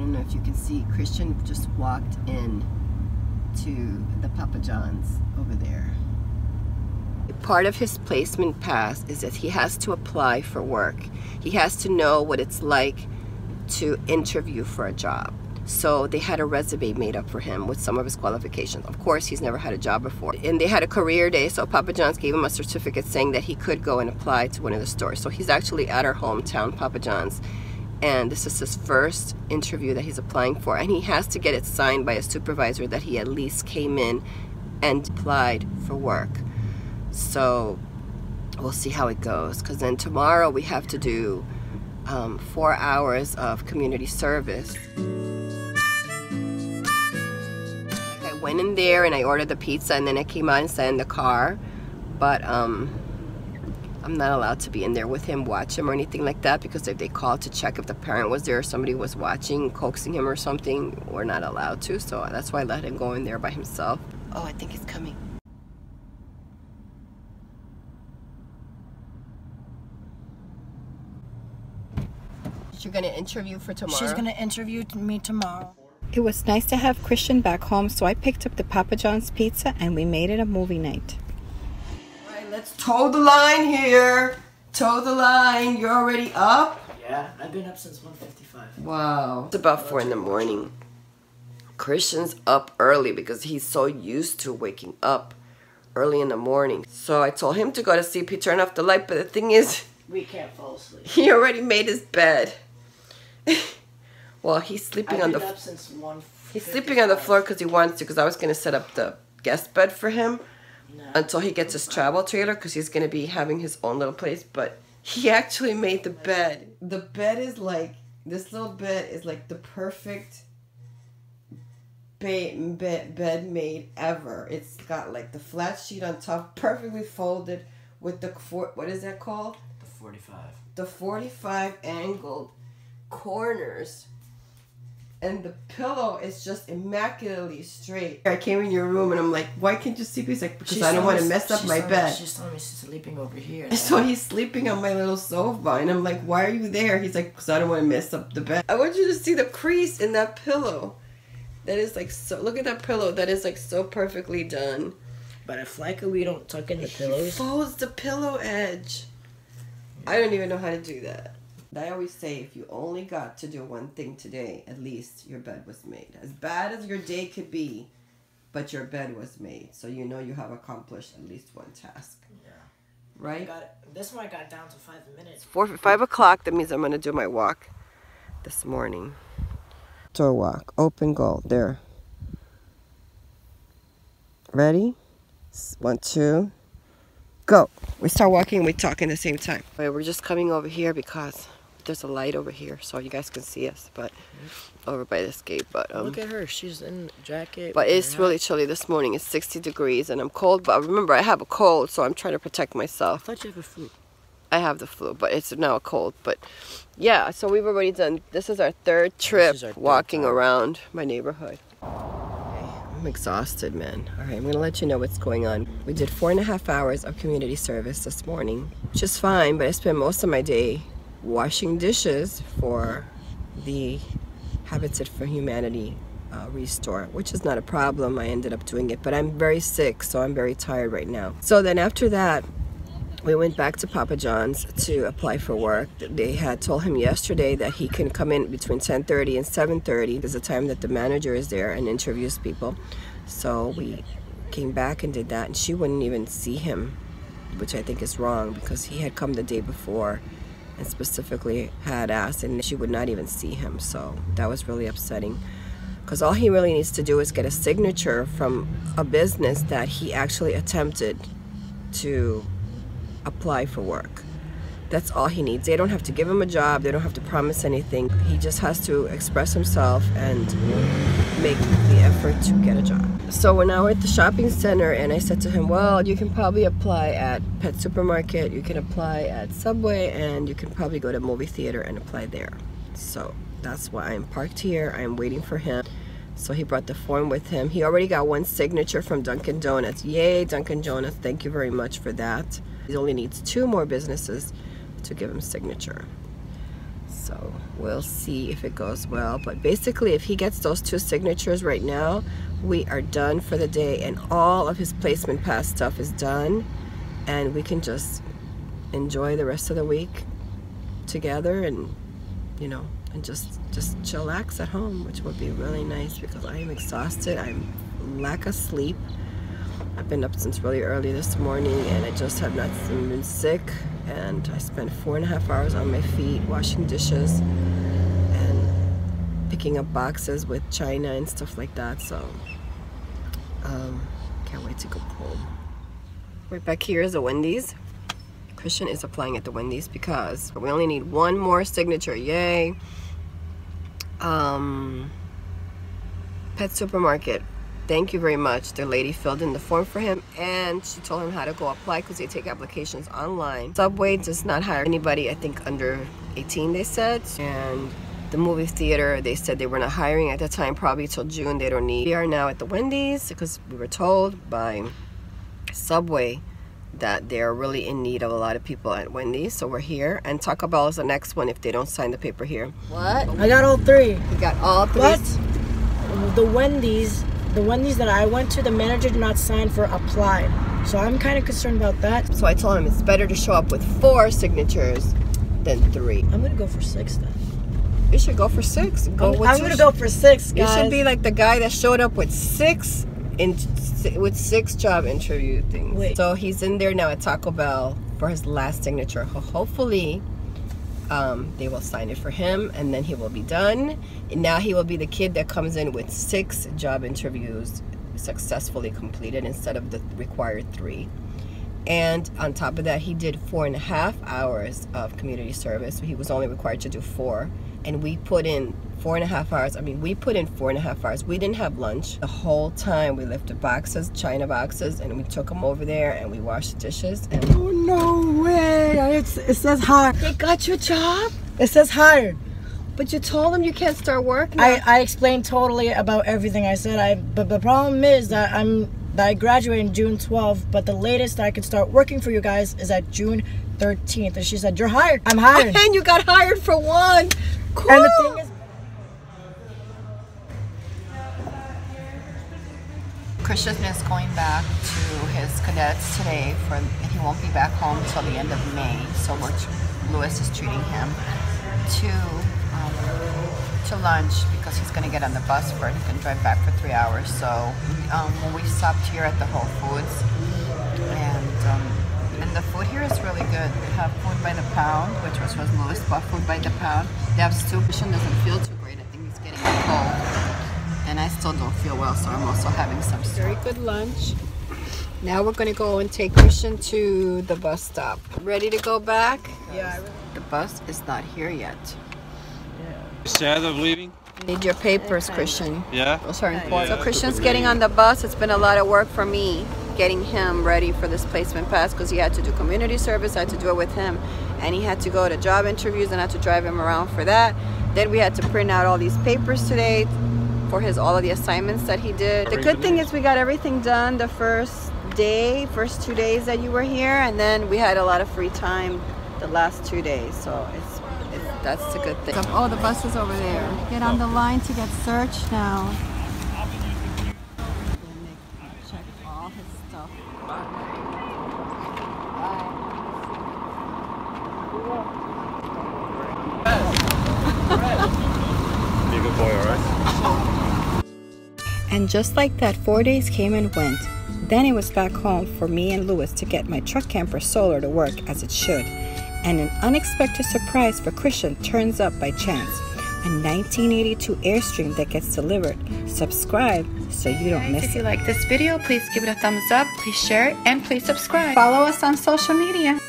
don't know if you can see, Cristian just walked in to the Papa John's over there. Part of his placement pass is that he has to apply for work. He has to know what it's like to interview for a job. So they had a resume made up for him with some of his qualifications. Of course, he's never had a job before. And they had a career day, so Papa John's gave him a certificate saying that he could go and apply to one of the stores. So he's actually at our hometown, Papa John's. And this is his first interview that he's applying for. And he has to get it signed by a supervisor that he at least came in and applied for work. So we'll see how it goes. Because then tomorrow we have to do 4 hours of community service. I went in there and I ordered the pizza, and then I came out and sat in the car. But I'm not allowed to be in there with him, watch him or anything like that, because if they called to check if the parent was there or somebody was watching, coaxing him or something, we're not allowed to. So that's why I let him go in there by himself. Oh, I think he's coming. You're gonna interview for tomorrow? She's gonna interview me tomorrow. It was nice to have Cristian back home, so I picked up the Papa John's pizza and we made it a movie night. Let's toe the line here. Toe the line. You're already up? Yeah, I've been up since 1:55. Wow. It's about 4 in the morning. Cristian's up early because he's so used to waking up early in the morning. So I told him to go to sleep. He turned off the light, but the thing is, we can't fall asleep. He already made his bed. Well, he's sleeping on the up since 1:55. He's sleeping on the floor because he wants to, because I was going to set up the guest bed for him. No. Until he gets his travel trailer, because he's going to be having his own little place. But he actually made the bed. The bed is like, this little bed is like the perfect bed made ever. It's got like the flat sheet on top, perfectly folded with the, what is that called? The 45. The 45 angled corners. And the pillow is just immaculately straight. I came in your room and I'm like, why can't you sleep? He's like, because I don't want to mess up my bed. She's telling me she's sleeping over here. So he's sleeping on my little sofa. And I'm like, why are you there? He's like, because I don't want to mess up the bed. I want you to see the crease in that pillow. That is like so, look at that pillow. That is like so perfectly done. But if like we don't tuck in the pillows. He folds the pillow edge. I don't even know how to do that. I always say, if you only got to do one thing today, at least your bed was made. As bad as your day could be, but your bed was made. So you know you have accomplished at least one task. Yeah. Right? This one I got down to 5 minutes. 5 o'clock, that means I'm going to do my walk this morning. Door walk, open goal, there. Ready? 1, 2, go. We start walking and we talk at the same time. Okay, we're just coming over here because there's a light over here so you guys can see us, but over by this gate. But look at her, she's in a jacket. But it's really chilly this morning. It's 60 degrees and I'm cold, but remember I have a cold, so I'm trying to protect myself. I thought you have a flu. I have the flu, but it's now a cold. But yeah, so we've already done, this is our 3rd trip walking around my neighborhood. I'm exhausted, man. All right, I'm gonna let you know what's going on. We did 4.5 hours of community service this morning, which is fine, but I spent most of my day washing dishes for the Habitat for Humanity restore, which is not a problem. I ended up doing it, but I'm very sick, so I'm very tired right now. So then after that, we went back to Papa John's to apply for work. They had told him yesterday that he can come in between 10:30 and 7:30. There's a time that the manager is there and interviews people. So we came back and did that, and she wouldn't even see him, which I think is wrong because he had come the day before and specifically had asked, and she would not even see him. So that was really upsetting, because all he really needs to do is get a signature from a business that he actually attempted to apply for work. That's all he needs. They don't have to give him a job. They don't have to promise anything. He just has to express himself and make the effort to get a job. So we're now at the shopping center, and I said to him, well, you can probably apply at Pet Supermarket, you can apply at Subway, and you can probably go to movie theater and apply there. So that's why I'm parked here. I'm waiting for him. So he brought the form with him. He already got 1 signature from Dunkin' Donuts. Yay, Dunkin' Donuts. Thank you very much for that. He only needs 2 more businesses to give him signature. So we'll see if it goes well. But basically, if he gets those 2 signatures right now, we are done for the day, and all of his placement pass stuff is done, and we can just enjoy the rest of the week together, and you know, and just chillax at home, which would be really nice because I am exhausted. I'm lack of sleep. I've been up since really early this morning, and I just have not been sick, and I spent 4.5 hours on my feet washing dishes and picking up boxes with china and stuff like that. So can't wait to go home. Right back here is a Wendy's. Cristian is applying at the Wendy's because we only need 1 more signature. Yay. Pet Supermarket, thank you very much. The lady filled in the form for him, and she told him how to go apply because they take applications online. Subway does not hire anybody, I think under 18 they said. And the movie theater, they said they were not hiring at the time, probably till June. They don't need. We are now at the Wendy's because we were told by Subway that they're really in need of a lot of people at Wendy's, so we're here. And Taco Bell is the next one if they don't sign the paper here. What? I got all 3. You got all 3? But the Wendy's that I went to, the manager did not sign for apply. So I'm kind of concerned about that. So I told him it's better to show up with 4 signatures than 3. I'm gonna go for 6 then. You should go for 6. I'm gonna go for 6, guys. You should be like the guy that showed up with 6 job interview things. Wait. So he's in there now at Taco Bell for his last signature. Hopefully they will sign it for him, and then he will be done. And now he will be the kid that comes in with 6 job interviews successfully completed instead of the required 3. And on top of that, he did 4.5 hours of community service. So he was only required to do 4, and we put in 4.5 hours. I mean, we put in 4.5 hours. We didn't have lunch the whole time. We lifted boxes, china boxes, and we took them over there and we washed the dishes. And oh, no way. It says hired. They got you a job? It says hired. But you told them you can't start work now. I explained totally about everything I said. But the problem is that I graduate in June 12th, but the latest I can start working for you guys is at June 13th. And she said, you're hired. I'm hired. And you got hired for 1. Cool. And the thing is, Cristian is going back to his cadets today, and he won't be back home until the end of May. So Lewis is treating him to lunch because he's going to get on the bus for it. He can drive back for 3 hours. So when we stopped here at the Whole Foods, and the food here is really good. They have food by the pound, which was Lewis bought food by the pound. They have soup. Cristian doesn't feel too great. I think he's getting a cold. And I still don't feel well, so I'm also having some very good lunch. Now we're going to go and take Cristian to the bus stop. Ready to go back? yeah. The bus is not here yet. Sad of leaving? Need your papers, Cristian. Yeah? Those are important. Yeah, So Cristian's getting on the bus. It's been a lot of work for me getting him ready for this placement pass because he had to do community service. I had to do it with him. And he had to go to job interviews, and I had to drive him around for that. Then we had to print out all these papers today for all of the assignments that he did. The good thing is we got everything done the first 2 days that you were here, and then we had a lot of free time the last 2 days, so that's a good thing. Oh, the bus is over there. Get on the line to get searched now. Check all his stuff. Be a good boy, alright? And just like that, 4 days came and went. Then it was back home for me and Lewis to get my truck camper solar to work as it should. And an unexpected surprise for Cristian turns up by chance. A 1982 Airstream that gets delivered. Subscribe so you don't miss it. If you like this video, please give it a thumbs up, please share it, and please subscribe. Follow us on social media.